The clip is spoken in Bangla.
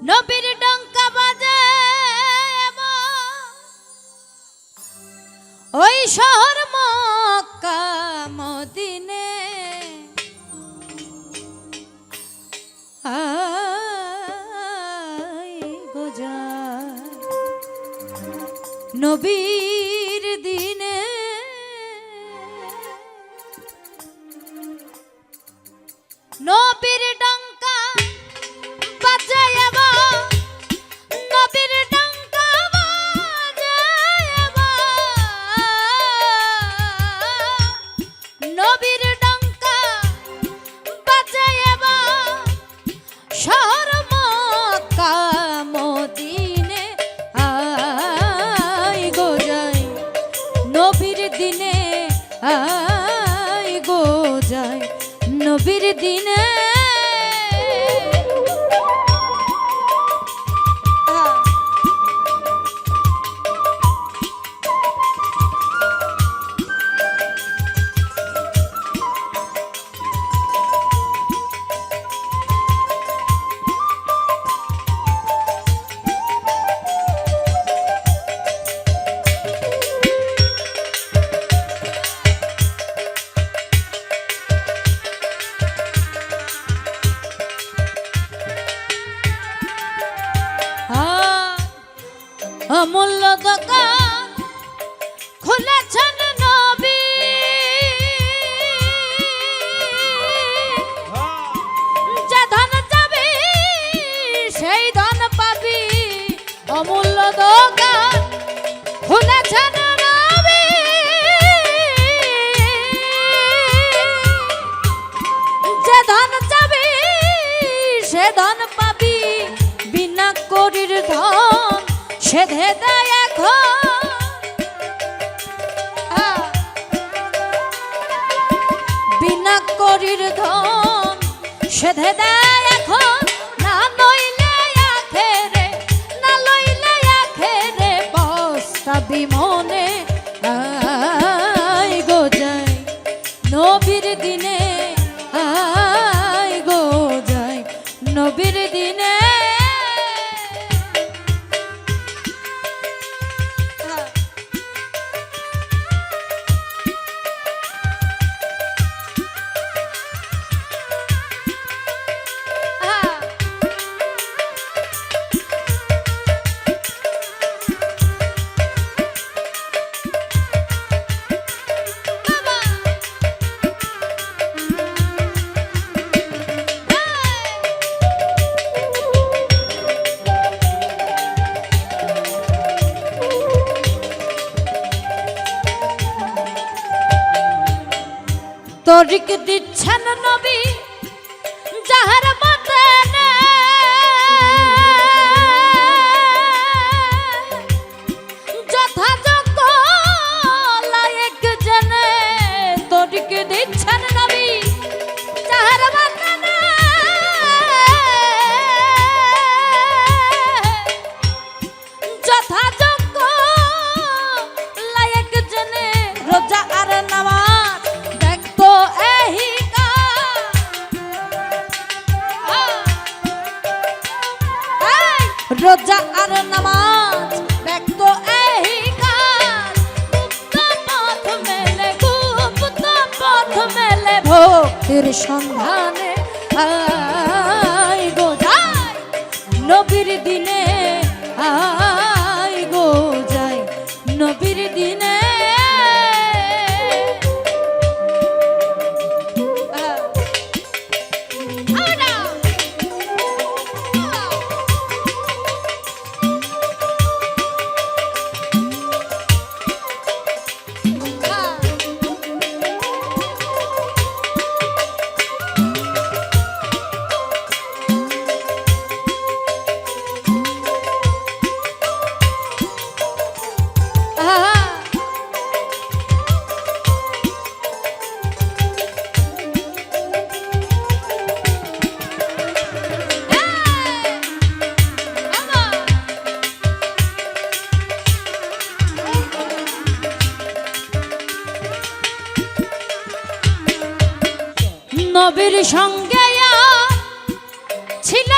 নবীর ডঙ্কা বাজে ওই শহর মক্কা মদিনে নবীর দিনে নবীর ডঙ্কা বাজাইব নবীর ডঙ্কা বাজাইব নবীর ডঙ্কা বাজাইব শহর মক্কা মদিনে আই গো যাই নবীর দিনে আই গো যাই নবীর দিনে অমূল্য দোকান খুলেছেন নবী যে ধন যাবি সেই ধন পাবি অমূল্য দোকান খুলেছেন নবী যে ধন যাবি সে ধন পাবি বিনা করির ধন সেধে দেয় এখন বিনা করির ধন সেধে দেয় এখন না লইলে আখেরে না লইলে আখেরে পস্তাবি মনে আই গো যাই নবীর দিনে আই গো যাই নবীর দিনে তরিক দিচ্ছেন নবী যাহার মতে যথাযোগ্য লায়েক জেনে তরিক দিচ্ছেন নবী যাহার মতে যথাযোগ্য লায়েক জেনে রোজা আর নামাজ রোজা আর নামাজ ব্যক্ত এই কাজ গুপ্ত পথ মেলে গুপ্ত পথ মেলে ভক্তির সন্ধানে আই গো যাই নবীর দিনে আই গো যাই নবীর দিনে নবীর সঙ্গে ছিল